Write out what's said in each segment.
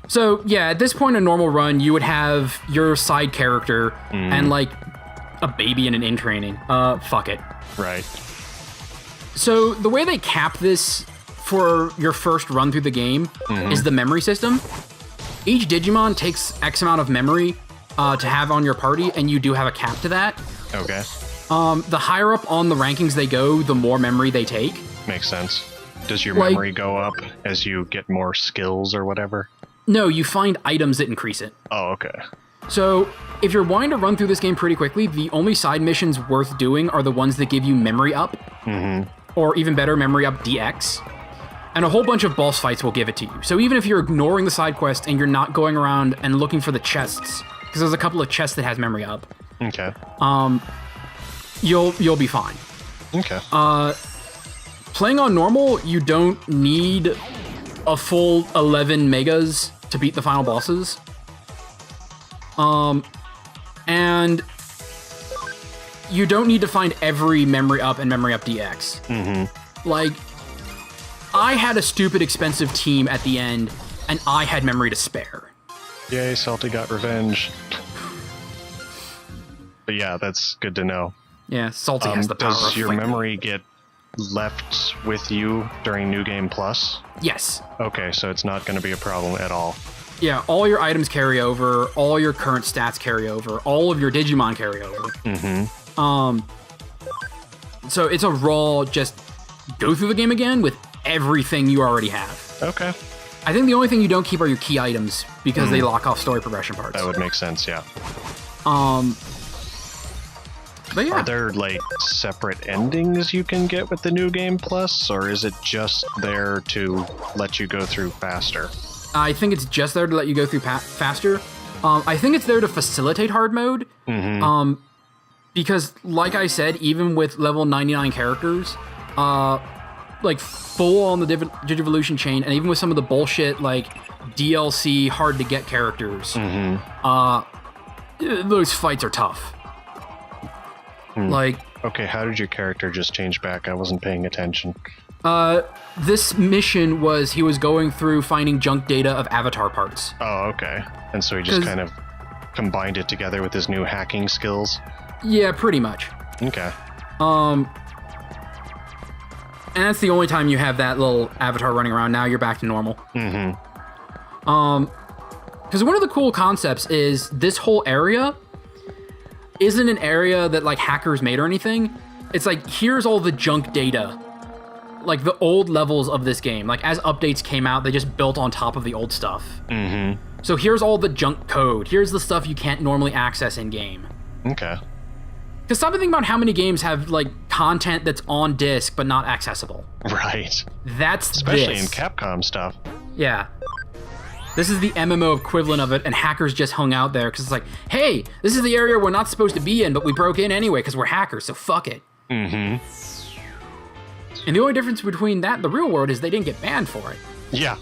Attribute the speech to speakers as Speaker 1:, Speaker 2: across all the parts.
Speaker 1: So yeah, at this point in a normal run, you would have your side character and like a baby and an in training. Fuck it.
Speaker 2: Right.
Speaker 1: So the way they cap this for your first run through the game is the memory system. Each Digimon takes X amount of memory to have on your party, and you do have a cap to that.
Speaker 2: Okay.
Speaker 1: The higher up on the rankings they go, the more memory they take.
Speaker 2: Makes sense. Does your memory go up as you get more skills or whatever?
Speaker 1: No, you find items that increase it.
Speaker 2: Oh, okay.
Speaker 1: So if you're wanting to run through this game pretty quickly, the only side missions worth doing are the ones that give you memory up, or even better, memory up DX. And a whole bunch of boss fights will give it to you. So even if you're ignoring the side quest and you're not going around and looking for the chests, because there's a couple of chests that has memory up.
Speaker 2: Okay.
Speaker 1: You'll be fine.
Speaker 2: Okay.
Speaker 1: Playing on normal, you don't need a full 11 megas to beat the final bosses. And you don't need to find every memory up and memory up DX. Like, I had a stupid expensive team at the end, and I had memory to spare.
Speaker 2: Yay, Salty got revenge. But yeah, that's good to know.
Speaker 1: Yeah, Salty has the power of
Speaker 2: Does your
Speaker 1: flame.
Speaker 2: memory get left with you during New Game Plus?
Speaker 1: Yes.
Speaker 2: Okay, so it's not going to be a problem at all.
Speaker 1: Yeah, all your items carry over, all your current stats carry over, all of your Digimon carry over. So it's a raw, just go through the game again with everything you already have.
Speaker 2: Okay.
Speaker 1: I think the only thing you don't keep are your key items, because they lock off story progression parts.
Speaker 2: That would make sense, yeah.
Speaker 1: But yeah.
Speaker 2: Are there, like, separate endings you can get with the New Game Plus, or is it just there to let you go through faster?
Speaker 1: I think it's just there to let you go through faster. I think it's there to facilitate hard mode. Because, like I said, even with level 99 characters, like full on the Digivolution chain, and even with some of the bullshit like DLC hard to get characters, those fights are tough. Like,
Speaker 2: okay, how did your character just change back? I wasn't paying attention.
Speaker 1: this mission was he was going through finding junk data of avatar parts.
Speaker 2: Oh, okay. And so he just kind of combined it together with his new hacking skills?
Speaker 1: Yeah, pretty much.
Speaker 2: Okay.
Speaker 1: And that's the only time you have that little avatar running around. Now you're back to normal. Because one of the cool concepts is this whole area isn't an area that like hackers made or anything. It's like, here's all the junk data, like the old levels of this game. Like as updates came out, they just built on top of the old stuff. So here's all the junk code. Here's the stuff you can't normally access in game.
Speaker 2: Okay.
Speaker 1: Because stop and think about how many games have like content that's on disc but not accessible.
Speaker 2: Right.
Speaker 1: That's
Speaker 2: especially
Speaker 1: this.
Speaker 2: in Capcom stuff.
Speaker 1: Yeah. This is the MMO equivalent of it, and hackers just hung out there because it's like, hey, this is the area we're not supposed to be in, but we broke in anyway because we're hackers, so fuck it. And the only difference between that and the real world is they didn't get banned for it.
Speaker 2: Yeah.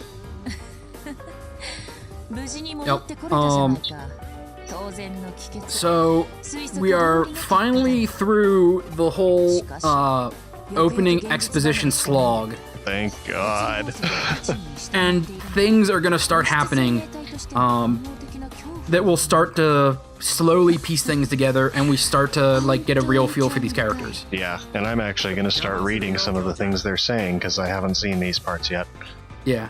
Speaker 1: So we are finally through the whole opening exposition slog.
Speaker 2: Thank God.
Speaker 1: And things are going to start happening that will start to slowly piece things together, and we start to like get a real feel for these characters.
Speaker 2: Yeah, and I'm actually going to start reading some of the things they're saying because I haven't seen these parts yet.
Speaker 1: Yeah.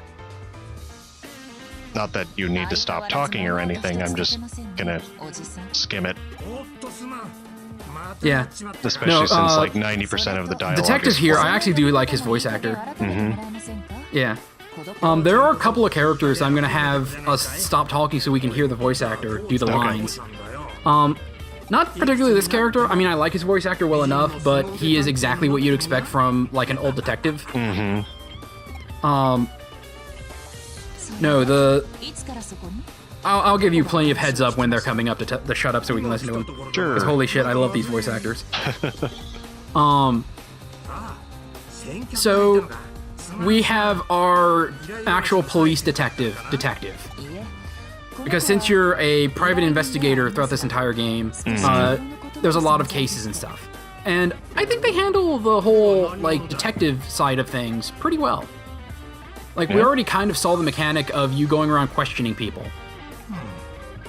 Speaker 2: Not that you need to stop talking or anything, I'm just gonna skim it.
Speaker 1: Yeah.
Speaker 2: Especially since like 90% of the dialogue
Speaker 1: Detective
Speaker 2: is
Speaker 1: here,
Speaker 2: flat.
Speaker 1: I actually do like his voice actor. Yeah. There are a couple of characters I'm going to have us stop talking so we can hear the voice actor do the lines. Not particularly this character. I mean, I like his voice actor well enough, but he is exactly what you'd expect from like an old detective. No, I'll give you plenty of heads up when they're coming up to shut up so we can listen to them.
Speaker 2: Sure.
Speaker 1: Because holy shit, I love these voice actors. So we have our actual police detective. Because since you're a private investigator throughout this entire game, there's a lot of cases and stuff. And I think they handle the whole like detective side of things pretty well. Like, we already kind of saw the mechanic of you going around questioning people.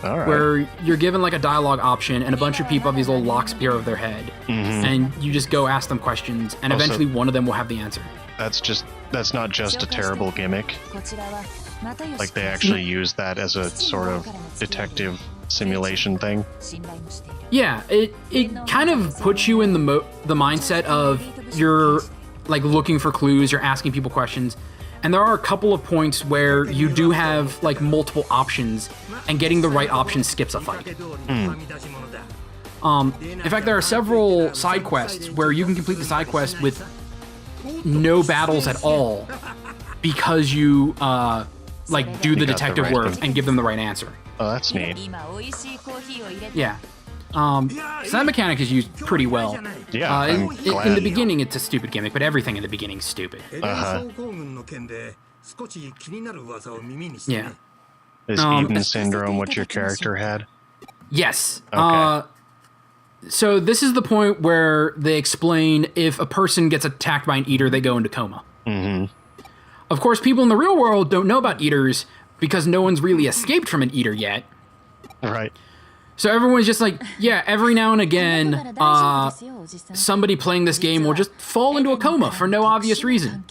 Speaker 2: All right.
Speaker 1: Where you're given, like, a dialogue option, and a bunch of people have these little locks appear over their head. And you just go ask them questions, and eventually one of them will have the answer.
Speaker 2: That's not just a terrible gimmick. Like, they actually use that as a sort of detective simulation thing.
Speaker 1: Yeah, it kind of puts you in the mindset of you're, like, looking for clues, you're asking people questions, and there are a couple of points where you do have, like, multiple options, and getting the right option skips a fight. In fact, there are several side quests where you can complete the side quest with no battles at all because you, like, do the detective work and give them the right answer.
Speaker 2: Oh, that's neat.
Speaker 1: Yeah. So that mechanic is used pretty well.
Speaker 2: Yeah, I'm glad.
Speaker 1: In the beginning, it's a stupid gimmick, but everything in the beginning is stupid. Yeah.
Speaker 2: Is Eden Syndrome what your character had?
Speaker 1: Yes.
Speaker 2: Okay.
Speaker 1: So this is the point where they explain if a person gets attacked by an eater, they go into coma. Of course, people in the real world don't know about eaters because no one's really escaped from an eater yet.
Speaker 2: Right.
Speaker 1: So everyone's just like, yeah, every now and again, somebody playing this game will just fall into a coma for no obvious reason.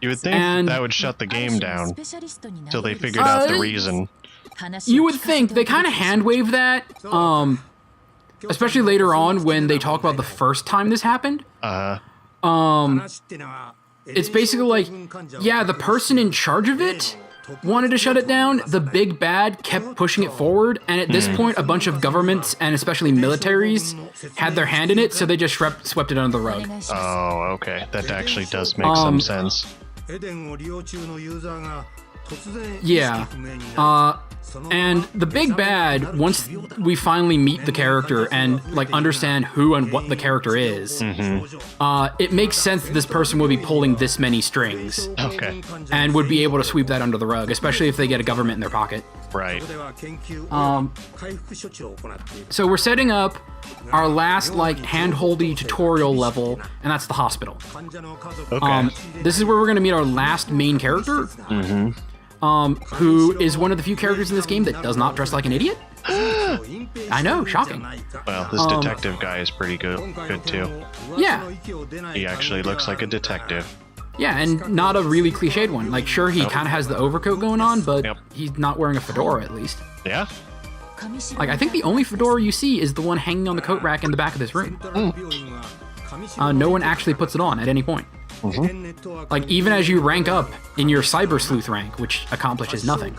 Speaker 2: You would think that would shut the game down till they figured out the reason.
Speaker 1: You would think. They kind of hand-wave that, especially later on when they talk about the first time this happened. It's basically like, yeah, the person in charge of it wanted to shut it down. The big bad kept pushing it forward, and at this point, a bunch of governments and especially militaries had their hand in it, so they just swept it under the rug.
Speaker 2: Oh, okay. That actually does make some sense.
Speaker 1: Yeah. And the big bad, once we finally meet the character and, like, understand who and what the character is, it makes sense that this person would be pulling this many strings.
Speaker 2: Okay.
Speaker 1: And would be able to sweep that under the rug, especially if they get a government in their pocket.
Speaker 2: Right.
Speaker 1: So we're setting up our last, like, hand-holdy tutorial level, and that's the hospital.
Speaker 2: Okay.
Speaker 1: This is where we're going to meet our last main character. Who is one of the few characters in this game that does not dress like an idiot. I know, shocking.
Speaker 2: Well, this detective guy is pretty good too.
Speaker 1: Yeah.
Speaker 2: He actually looks like a detective.
Speaker 1: Yeah, and not a really cliched one. Like, sure, he kind of has the overcoat going on, but he's not wearing a fedora, at least.
Speaker 2: Yeah?
Speaker 1: Like, I think the only fedora you see is the one hanging on the coat rack in the back of this room. No one actually puts it on at any point. Like, even as you rank up in your Cyber Sleuth rank, which accomplishes nothing.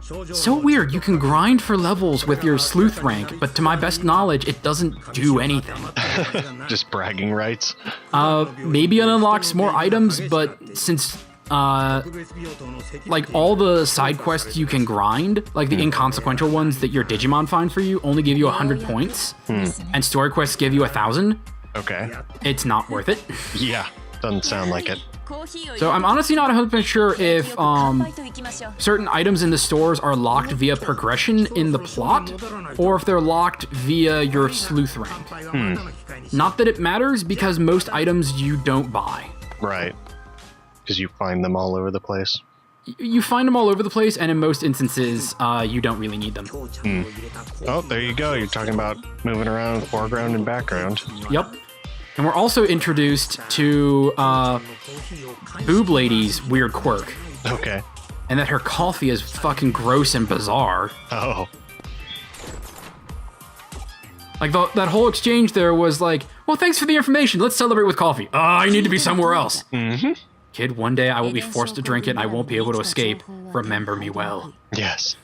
Speaker 1: So weird, you can grind for levels with your Sleuth rank, but to my best knowledge, it doesn't do anything.
Speaker 2: Just bragging rights?
Speaker 1: Maybe it unlocks more items, but since, like, all the side quests you can grind, like the inconsequential ones that your Digimon find for you, only give you 100 points, and story quests give you 1,000.
Speaker 2: Okay.
Speaker 1: It's not worth it.
Speaker 2: Yeah, doesn't sound like it.
Speaker 1: So I'm honestly not 100% sure if certain items in the stores are locked via progression in the plot, or if they're locked via your Sleuth rank. Not that it matters, because most items you don't buy.
Speaker 2: Right. Because you find them all over the place.
Speaker 1: You find them all over the place, and in most instances, you don't really need them.
Speaker 2: Oh, there you go. You're talking about moving around foreground and background.
Speaker 1: Yep. And we're also introduced to Boob Lady's weird quirk.
Speaker 2: Okay.
Speaker 1: And that her coffee is fucking gross and bizarre.
Speaker 2: Oh.
Speaker 1: Like, that whole exchange there was like, well, thanks for the information. Let's celebrate with coffee. I need to be somewhere else. Kid, one day I will be forced to drink it and I won't be able to escape. Remember me well.
Speaker 2: Yes.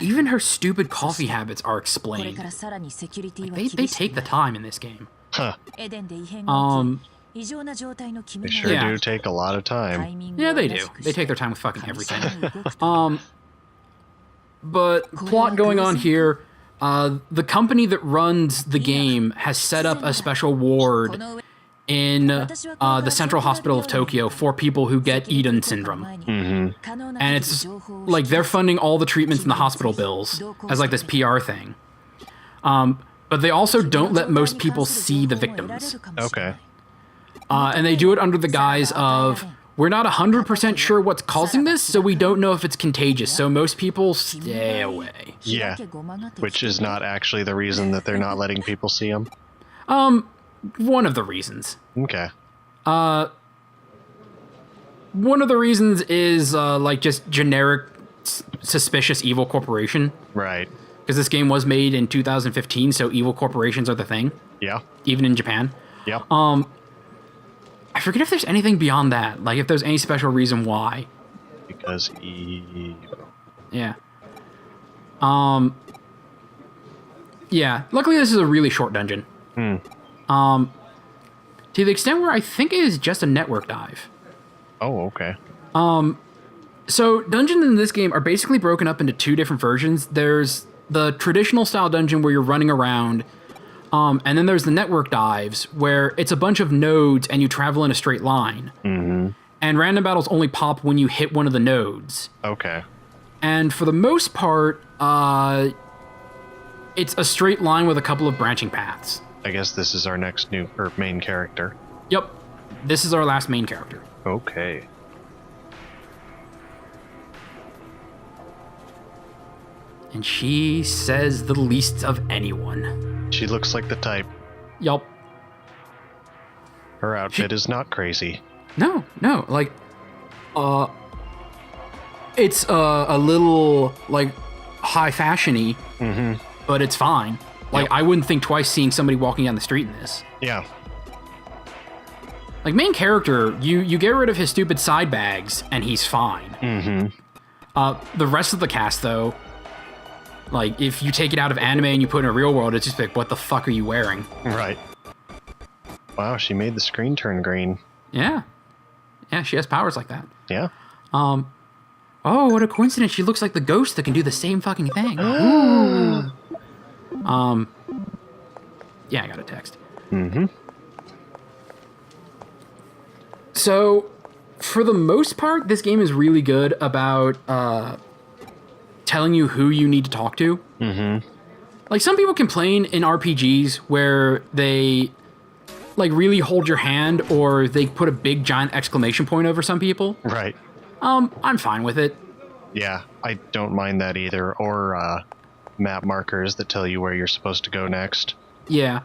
Speaker 1: Even her stupid coffee habits are explained. Like, they take the time in this game.
Speaker 2: Huh. They sure do take a lot of time.
Speaker 1: Yeah, they do. They take their time with fucking everything. But plot going on here, the company that runs the game has set up a special ward in the Central Hospital of Tokyo for people who get Eden Syndrome. And it's like they're funding all the treatments and the hospital bills as like this PR thing. But they also don't let most people see the victims.
Speaker 2: Okay.
Speaker 1: And they do it under the guise of, we're not 100% sure what's causing this, so we don't know if it's contagious, so most people stay away.
Speaker 2: Yeah, which is not actually the reason that they're not letting people see them.
Speaker 1: One of the reasons.
Speaker 2: Okay.
Speaker 1: One of the reasons is, like, just generic suspicious evil corporation.
Speaker 2: Right.
Speaker 1: Because this game was made in 2015, so evil corporations are the thing.
Speaker 2: Yeah.
Speaker 1: Even in Japan.
Speaker 2: Yeah.
Speaker 1: I forget if there's anything beyond that. Like, if there's any special reason why.
Speaker 2: Because evil.
Speaker 1: Yeah. Yeah. Luckily, this is a really short dungeon. To the extent where I think it is just a network dive.
Speaker 2: Oh, okay.
Speaker 1: So dungeons in this game are basically broken up into two different versions. There's the traditional style dungeon where you're running around, and then there's the network dives where it's a bunch of nodes and you travel in a straight line.
Speaker 2: Mm-hmm.
Speaker 1: And random battles only pop when you hit one of the nodes.
Speaker 2: Okay.
Speaker 1: And for the most part, it's a straight line with a couple of branching paths.
Speaker 2: I guess this is our next main character.
Speaker 1: Yep. This is our last main character.
Speaker 2: Okay.
Speaker 1: And she says the least of anyone.
Speaker 2: She looks like the type.
Speaker 1: Yup.
Speaker 2: Her outfit is not crazy.
Speaker 1: No, like, it's a little, like, high fashion-y, but it's fine. Like, I wouldn't think twice seeing somebody walking down the street in this.
Speaker 2: Yeah.
Speaker 1: Like, main character, you get rid of his stupid side bags, and he's fine.
Speaker 2: Mm-hmm.
Speaker 1: The rest of the cast, though, like, if you take it out of anime and you put it in a real world, it's just like, what the fuck are you wearing?
Speaker 2: Right. Wow, she made the screen turn green.
Speaker 1: Yeah. Yeah, she has powers like that.
Speaker 2: Yeah.
Speaker 1: Oh, what a coincidence. She looks like the ghost that can do the same fucking thing. Ooh. Yeah, I got a text.
Speaker 2: Mm-hmm.
Speaker 1: So, for the most part, this game is really good about telling you who you need to talk to.
Speaker 2: Mm-hmm.
Speaker 1: Like, some people complain in RPGs where they, like, really hold your hand or they put a big giant exclamation point over some people.
Speaker 2: Right.
Speaker 1: I'm fine with it.
Speaker 2: Yeah, I don't mind that either. Or map markers that tell you where you're supposed to go next.
Speaker 1: Yeah.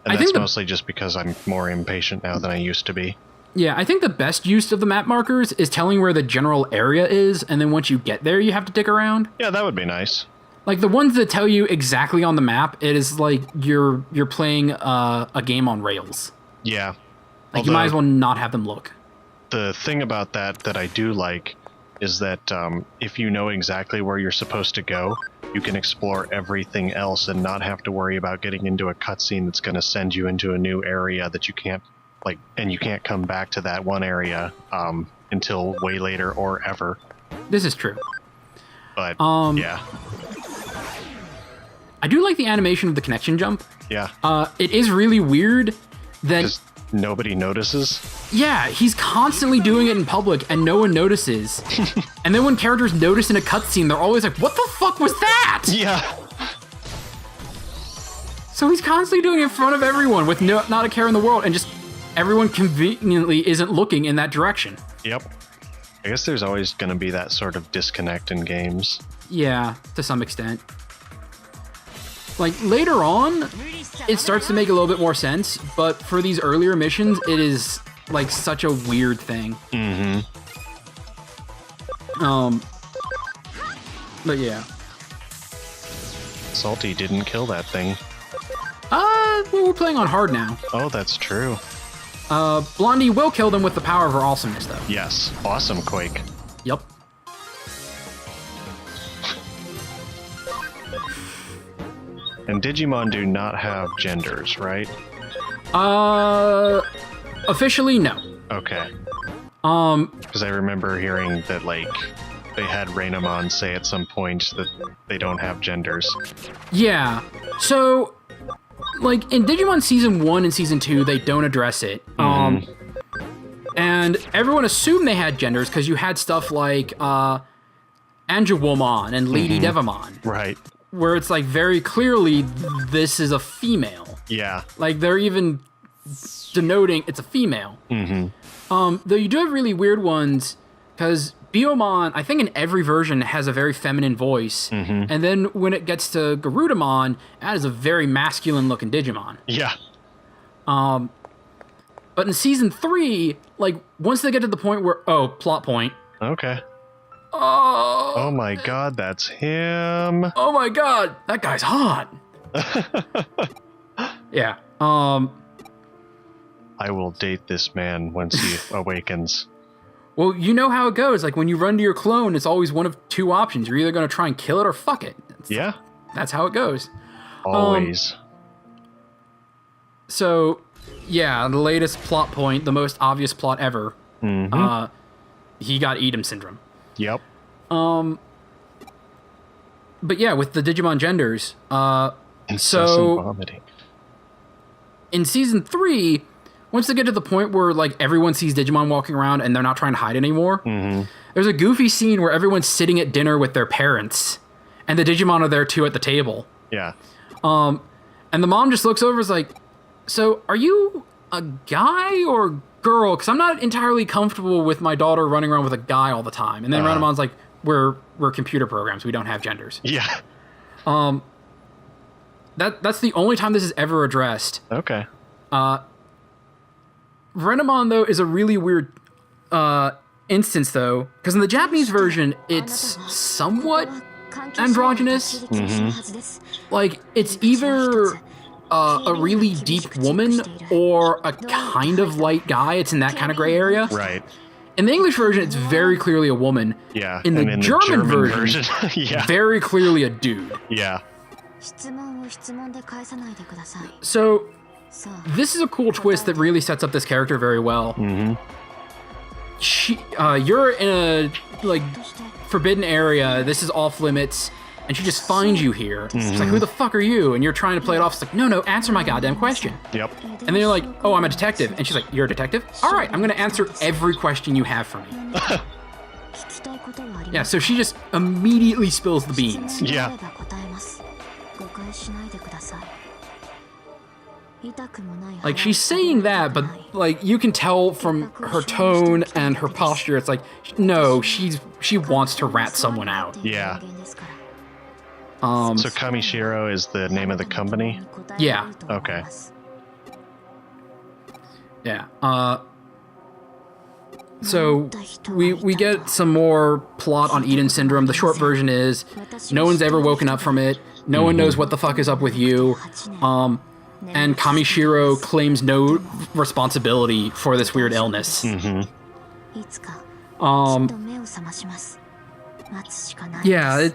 Speaker 2: And that's mostly just because I'm more impatient now than I used to be.
Speaker 1: Yeah, I think the best use of the map markers is telling where the general area is, and then once you get there, you have to dig around.
Speaker 2: Yeah, that would be nice.
Speaker 1: Like, the ones that tell you exactly on the map, it is like you're playing a game on rails.
Speaker 2: Yeah.
Speaker 1: Like, you might as well not have them look.
Speaker 2: The thing about that I do like is that if you know exactly where you're supposed to go, you can explore everything else and not have to worry about getting into a cutscene that's going to send you into a new area that you can't, like, and you can't come back to that one area until way later or ever.
Speaker 1: This is true.
Speaker 2: But, yeah.
Speaker 1: I do like the animation of the connection jump.
Speaker 2: Yeah.
Speaker 1: It is really weird that...
Speaker 2: Just nobody notices?
Speaker 1: Yeah, he's constantly doing it in public and no one notices. And then when characters notice in a cutscene, they're always like, what the fuck was that?
Speaker 2: Yeah.
Speaker 1: So he's constantly doing it in front of everyone with not a care in the world, and just everyone conveniently isn't looking in that direction.
Speaker 2: Yep. I guess there's always going to be that sort of disconnect in games.
Speaker 1: Yeah, to some extent. Like, later on, it starts to make a little bit more sense, but for these earlier missions, it is, like, such a weird thing.
Speaker 2: Mm-hmm.
Speaker 1: But yeah.
Speaker 2: Salty didn't kill that thing.
Speaker 1: Well, we're playing on hard now.
Speaker 2: Oh, that's true.
Speaker 1: Blondie will kill them with the power of her awesomeness, though.
Speaker 2: Yes. Awesome, Quake.
Speaker 1: Yep.
Speaker 2: And Digimon do not have genders, right?
Speaker 1: Officially, no.
Speaker 2: Okay. Because I remember hearing that, like, they had Rainamon say at some point that they don't have genders.
Speaker 1: Yeah. So, like, in Digimon Season 1 and Season 2, they don't address it. And everyone assumed they had genders because you had stuff like Angelwomon and Lady Devamon.
Speaker 2: Right.
Speaker 1: Where it's, like, very clearly this is a female.
Speaker 2: Yeah.
Speaker 1: Like, they're even denoting it's a female. Though you do have really weird ones, because Biyomon, I think in every version, has a very feminine voice. And then when it gets to Garudamon, that is a very masculine-looking Digimon.
Speaker 2: Yeah.
Speaker 1: But in Season 3, like, once they get to the point where... Oh, plot point.
Speaker 2: Okay.
Speaker 1: Oh!
Speaker 2: Oh my god, that's him.
Speaker 1: Oh my god, that guy's hot! Yeah.
Speaker 2: I will date this man once he awakens.
Speaker 1: Well, you know how it goes. Like, when you run to your clone, it's always one of two options. You're either going to try and kill it or fuck it.
Speaker 2: Yeah.
Speaker 1: That's how it goes.
Speaker 2: Always.
Speaker 1: So, yeah, the latest plot point, the most obvious plot ever. He got Edom syndrome.
Speaker 2: Yep.
Speaker 1: But yeah, with the Digimon genders,
Speaker 2: Incessant vomiting.
Speaker 1: In Season 3, once they get to the point where, like, everyone sees Digimon walking around and they're not trying to hide anymore, there's a goofy scene where everyone's sitting at dinner with their parents, and the Digimon are there, too, at the table.
Speaker 2: Yeah.
Speaker 1: And the mom just looks over and is like, so, are you a guy or girl? Because I'm not entirely comfortable with my daughter running around with a guy all the time. And then Renamon's like, we're computer programs. We don't have genders.
Speaker 2: Yeah.
Speaker 1: That's the only time this is ever addressed.
Speaker 2: Okay.
Speaker 1: Renamon, though, is a really weird instance, though, because in the Japanese version, it's somewhat androgynous. Like, it's either a really deep woman or a kind of light guy. It's in that kind of gray area.
Speaker 2: Right.
Speaker 1: In the English version, it's very clearly a woman.
Speaker 2: Yeah.
Speaker 1: In the German version,
Speaker 2: yeah.
Speaker 1: very clearly a dude.
Speaker 2: Yeah.
Speaker 1: So, this is a cool twist that really sets up this character very well. You're in a, like, forbidden area. This is off limits. And she just finds you here. She's like, who the fuck are you? And you're trying to play it off. It's like, no, answer my goddamn question.
Speaker 2: Yep.
Speaker 1: And then you're like, oh, I'm a detective. And she's like, you're a detective? All right, I'm going to answer every question you have for me. Yeah, so she just immediately spills the beans.
Speaker 2: Yeah.
Speaker 1: Like, she's saying that, but, like, you can tell from her tone and her posture, it's like, no, she wants to rat someone out.
Speaker 2: Yeah. So Kamishiro is the name of the company?
Speaker 1: Yeah.
Speaker 2: Okay.
Speaker 1: Yeah. So we get some more plot on Eden syndrome. The short version is no one's ever woken up from it. No one knows what the fuck is up with you. And Kamishiro claims no responsibility for this weird illness. Yeah,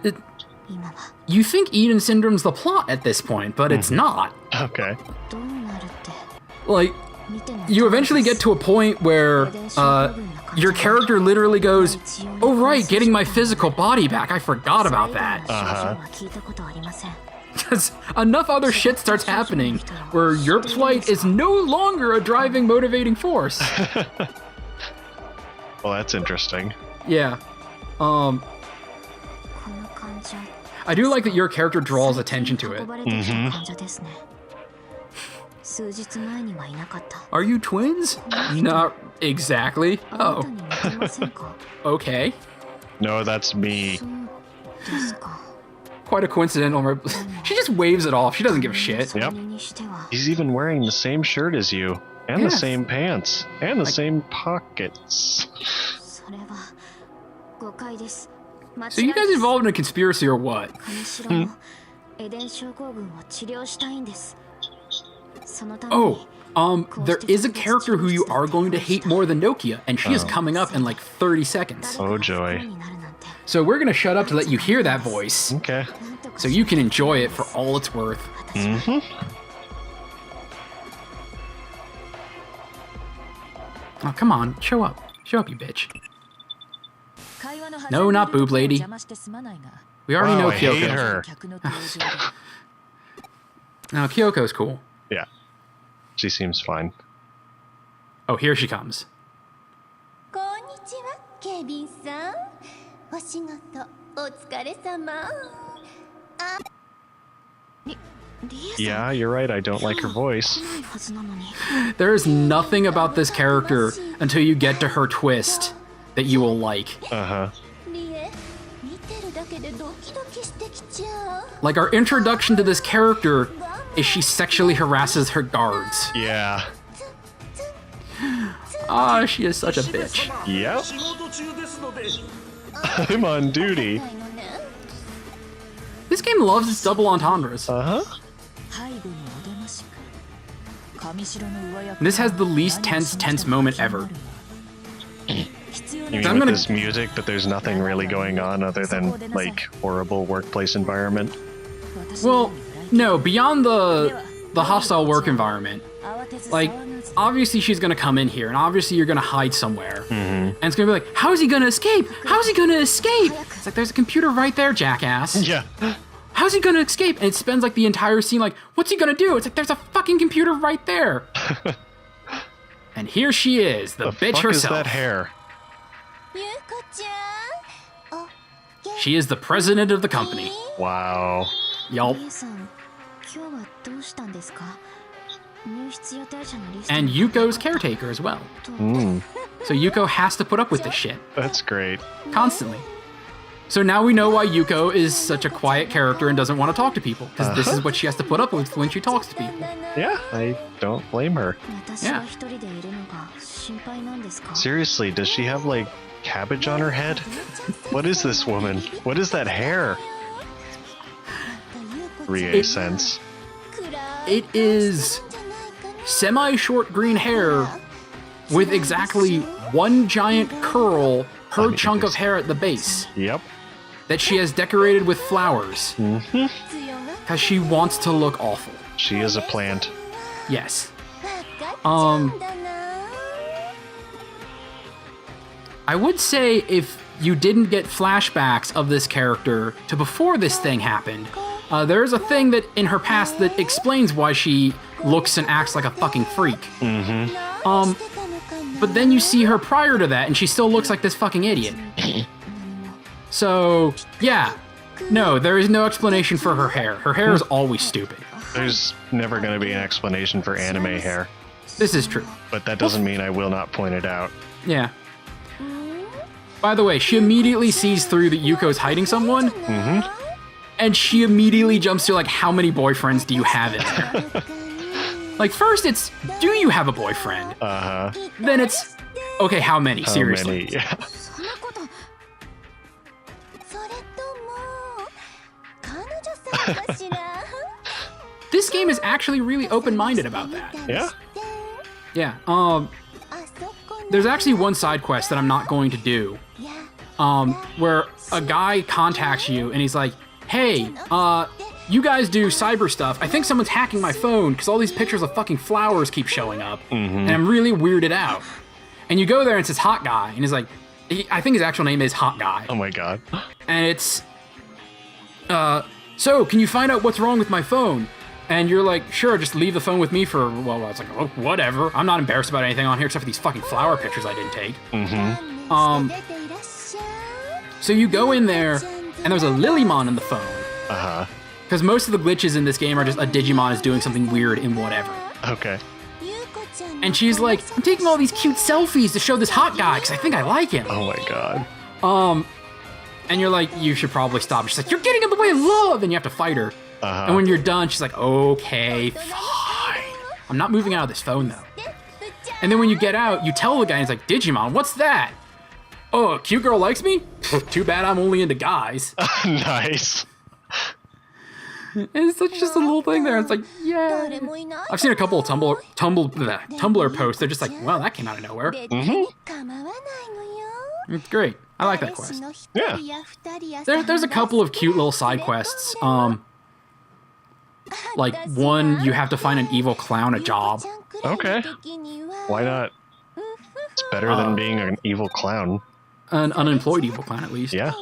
Speaker 1: you think Eden syndrome's the plot at this point, but it's not.
Speaker 2: Okay.
Speaker 1: Like, you eventually get to a point where your character literally goes, oh right, getting my physical body back, I forgot about that. Because enough other shit starts happening where your plight is no longer a driving, motivating force.
Speaker 2: Well, that's interesting.
Speaker 1: Yeah. I do like that your character draws attention to it. Are you twins? Not exactly. Oh. Okay.
Speaker 2: No, that's me.
Speaker 1: Quite a coincidental. She just waves it off. She doesn't give a shit.
Speaker 2: Yep. He's even wearing the same shirt as you. And the same pants. And the same pockets.
Speaker 1: So you guys involved in a conspiracy or what? Oh, there is a character who you are going to hate more than Nokia, and she is coming up in like 30 seconds.
Speaker 2: Oh joy.
Speaker 1: So we're gonna shut up to let you hear that voice.
Speaker 2: Okay.
Speaker 1: So you can enjoy it for all it's worth. Oh, come on, show up. Show up, you bitch. No, not boob lady. We already know
Speaker 2: I
Speaker 1: Kyoko.
Speaker 2: hate her.
Speaker 1: No, Kyoko's cool.
Speaker 2: Yeah. She seems fine.
Speaker 1: Oh, here she comes.
Speaker 2: Yeah, you're right. I don't like her voice.
Speaker 1: There is nothing about this character until you get to her twist that you will like.
Speaker 2: Uh-huh.
Speaker 1: Like, our introduction to this character is she sexually harasses her guards.
Speaker 2: Yeah.
Speaker 1: Ah, she is such a bitch.
Speaker 2: Yep. I'm on duty.
Speaker 1: This game loves its double entendres.
Speaker 2: Uh-huh.
Speaker 1: This has the least tense moment ever.
Speaker 2: You mean with this music, but there's nothing really going on other than, like, horrible workplace environment?
Speaker 1: Well, no, beyond the hostile work environment, like, obviously she's gonna come in here, and obviously you're gonna hide somewhere. And it's gonna be like, how is he gonna escape? How is he gonna escape? It's like, there's a computer right there, jackass.
Speaker 2: Yeah.
Speaker 1: How's he gonna escape? And it spends like the entire scene like, what's he gonna do? It's like, there's a fucking computer right there. And here she is, the bitch
Speaker 2: fuck
Speaker 1: herself.
Speaker 2: Is that hair?
Speaker 1: She is the president of the company.
Speaker 2: Wow.
Speaker 1: Yup. And Yuko's caretaker as well. So Yuko has to put up with this shit.
Speaker 2: That's great.
Speaker 1: Constantly. So now we know why Yuko is such a quiet character and doesn't want to talk to people. Because this is what she has to put up with when she talks to people.
Speaker 2: Yeah, I don't blame her.
Speaker 1: Yeah.
Speaker 2: Seriously, does she have, like, cabbage on her head? What is this woman? What is that hair? Rie sense.
Speaker 1: It is semi-short green hair with exactly one giant curl per chunk of hair at the base.
Speaker 2: Yep.
Speaker 1: That she has decorated with flowers. Because she wants to look awful.
Speaker 2: She is a plant.
Speaker 1: Yes. I would say if you didn't get flashbacks of this character to before this thing happened, there is a thing that in her past that explains why she looks and acts like a fucking freak. But then you see her prior to that and she still looks like this fucking idiot. So, yeah. No, there is no explanation for her hair. Her hair is always stupid.
Speaker 2: There's never going to be an explanation for anime hair.
Speaker 1: This is true.
Speaker 2: But that doesn't mean I will not point it out.
Speaker 1: Yeah. By the way, she immediately sees through that Yuko's hiding someone. And she immediately jumps to, like, how many boyfriends do you have in there? Like, first it's, do you have a boyfriend? Then it's, okay, how many?
Speaker 2: How
Speaker 1: Seriously.
Speaker 2: many? Yeah.
Speaker 1: This game is actually really open-minded about that.
Speaker 2: Yeah?
Speaker 1: Yeah. There's actually one side quest that I'm not going to do. Where a guy contacts you and he's like, hey, you guys do cyber stuff. I think someone's hacking my phone because all these pictures of fucking flowers keep showing up. And I'm really weirded out. And you go there and it's this hot guy. And he's like, I think his actual name is Hot Guy.
Speaker 2: Oh my god.
Speaker 1: And it's, so can you find out what's wrong with my phone? And you're like, sure, just leave the phone with me for, well, I was like, oh, whatever. I'm not embarrassed about anything on here except for these fucking flower pictures I didn't take. So you go in there, and there's a Lilymon in the phone. Because most of the glitches in this game are just a Digimon is doing something weird in whatever.
Speaker 2: Okay.
Speaker 1: And she's like, I'm taking all these cute selfies to show this hot guy because I think I like him.
Speaker 2: Oh my god.
Speaker 1: And you're like, you should probably stop. She's like, you're getting in the way of love, and you have to fight her. And when you're done, she's like, okay, fine. I'm not moving out of this phone, though. And then when you get out, you tell the guy, and he's like, Digimon, what's that? Oh, a cute girl likes me? Too bad I'm only into guys.
Speaker 2: Nice.
Speaker 1: And it's just a little thing there. It's like, yeah. I've seen a couple of Tumblr posts. They're just like, well, that came out of nowhere. It's great. I like that quest.
Speaker 2: Yeah.
Speaker 1: There's a couple of cute little side quests. Like, one, you have to find an evil clown a job.
Speaker 2: Okay. Why not? It's better than being an evil clown.
Speaker 1: An unemployed evil clown, at least.
Speaker 2: Yeah.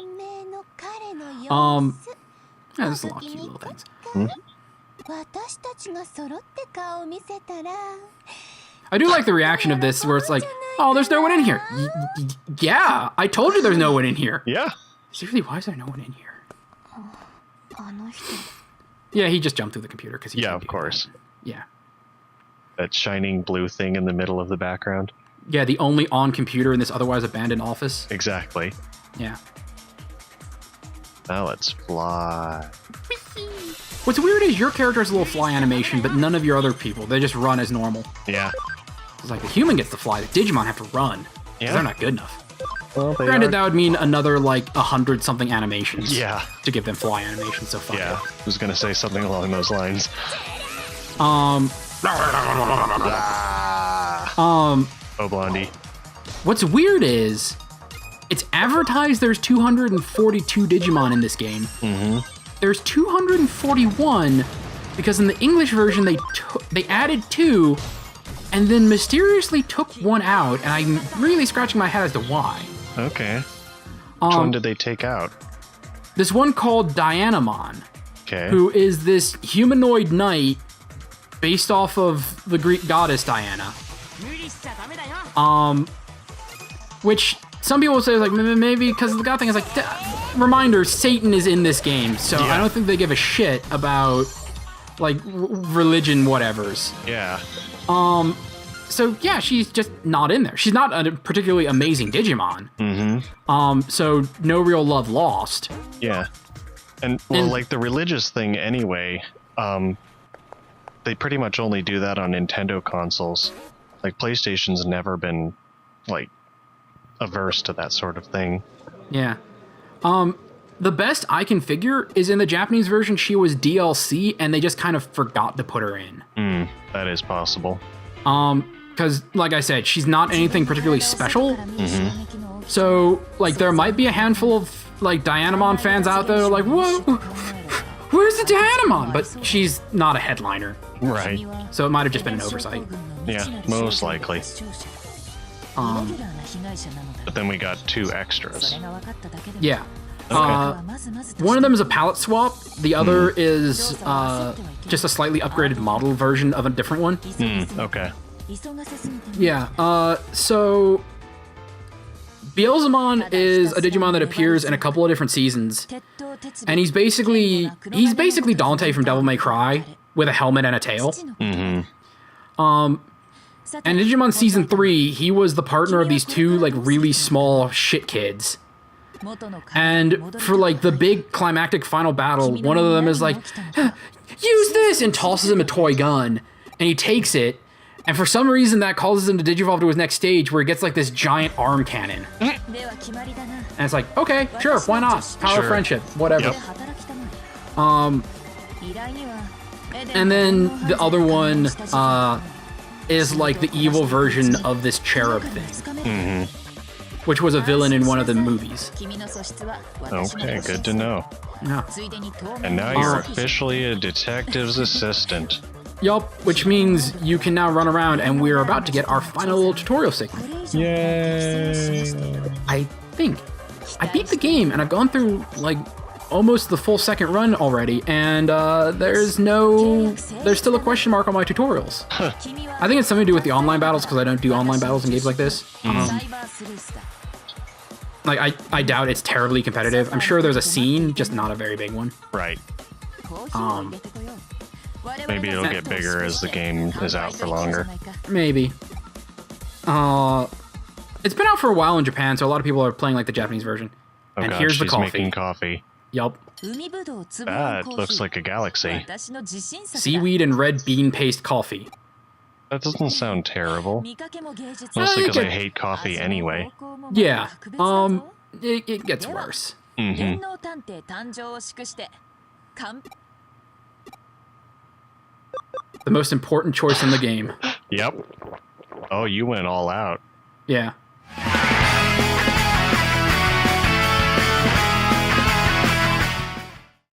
Speaker 1: Yeah, there's a lot of cute little things. I do like the reaction of this, where it's like, oh, there's no one in here. Yeah, I told you there's no one in here.
Speaker 2: Yeah.
Speaker 1: Seriously, why is there no one in here? Yeah, he just jumped through the computer because he
Speaker 2: Yeah,
Speaker 1: can't
Speaker 2: of
Speaker 1: do
Speaker 2: course.
Speaker 1: that. Yeah.
Speaker 2: That shining blue thing in the middle of the background.
Speaker 1: Yeah, the only on computer in this otherwise abandoned office.
Speaker 2: Exactly.
Speaker 1: Yeah.
Speaker 2: Now let's fly.
Speaker 1: What's weird is your character has a little fly animation, but none of your other people. They just run as normal.
Speaker 2: Yeah.
Speaker 1: It's like the human gets to fly, the Digimon have to run.
Speaker 2: Yeah.
Speaker 1: They're not good enough.
Speaker 2: Well, they
Speaker 1: Granted,
Speaker 2: are.
Speaker 1: that would mean another, like, 100-something animations.
Speaker 2: Yeah.
Speaker 1: To give them fly animations, so fuck
Speaker 2: Yeah.
Speaker 1: it.
Speaker 2: I was gonna say something along those lines.
Speaker 1: Um,
Speaker 2: Oh, Blondie.
Speaker 1: what's weird is, it's advertised there's 242 Digimon in this game.
Speaker 2: Mm-hmm.
Speaker 1: There's 241 because in the English version they added 2 and then mysteriously took 1 out, and I'm really scratching my head as to why.
Speaker 2: Okay. Which one did they take out?
Speaker 1: This one called Dianamon,
Speaker 2: Okay.
Speaker 1: who is this humanoid knight based off of the Greek goddess Diana. Which some people say, like, maybe because the god thing is like, reminder, Satan is in this game, so
Speaker 2: Yeah.
Speaker 1: I don't think they give a shit about, like, religion whatevers.
Speaker 2: Yeah.
Speaker 1: So yeah, she's just not in there. She's not a particularly amazing Digimon.
Speaker 2: Mm-hmm.
Speaker 1: So no real love lost.
Speaker 2: Yeah. And, like, the religious thing anyway, they pretty much only do that on Nintendo consoles. Like, PlayStation's never been, like, averse to that sort of thing.
Speaker 1: Yeah. The best I can figure is in the Japanese version, she was DLC, and they just kind of forgot to put her in.
Speaker 2: That is possible.
Speaker 1: Because, like I said, she's not anything particularly special. So, like, there might be a handful of, like, Dianamon fans out there like, whoa, where's the Dianamon? But she's not a headliner.
Speaker 2: Right.
Speaker 1: So it might have just been an oversight.
Speaker 2: Yeah, most likely.
Speaker 1: Um,
Speaker 2: But then we got 2 extras.
Speaker 1: yeah.
Speaker 2: Okay.
Speaker 1: One of them is a palette swap. The other is just a slightly upgraded model version of a different one.
Speaker 2: Okay.
Speaker 1: Yeah. So Beelzemon is a Digimon that appears in a couple of different seasons, and he's basically Dante from Devil May Cry with a helmet and a tail. And in Digimon Season 3, he was the partner of these 2, like, really small shit kids. And for, like, the big climactic final battle, one of them is like, use this, and tosses him a toy gun. And he takes it, and for some reason that causes him to digivolve to his next stage where he gets, like, this giant arm cannon. And it's like, okay, sure, why not? Power of friendship, whatever.
Speaker 2: Yep.
Speaker 1: And then the other one is like the evil version of this cherub thing, which was a villain in one of the movies.
Speaker 2: Okay, good to know.
Speaker 1: Yeah.
Speaker 2: And now you're officially a detective's assistant.
Speaker 1: Yup, which means you can now run around, and we're about to get our final little tutorial segment.
Speaker 2: Yay!
Speaker 1: I think. I beat the game, and I've gone through, like, almost the full second run already, and there's still a question mark on my tutorials. I think it's something to do with the online battles, because I don't do online battles in games like this. Like, I doubt it's terribly competitive. I'm sure there's a scene, just not a very big one.
Speaker 2: Right. Maybe it'll get bigger as the game is out for longer.
Speaker 1: Maybe. It's been out for a while in Japan, so a lot of people are playing, like, the Japanese version.
Speaker 2: Oh
Speaker 1: And
Speaker 2: god,
Speaker 1: here's the
Speaker 2: she's
Speaker 1: coffee.
Speaker 2: making coffee.
Speaker 1: Yup.
Speaker 2: That looks like a galaxy.
Speaker 1: Seaweed and red bean paste coffee.
Speaker 2: That doesn't sound terrible. Mostly because I hate coffee anyway.
Speaker 1: Yeah. It gets worse. The most important choice in the game.
Speaker 2: Yep. Oh, you went all out.
Speaker 1: Yeah.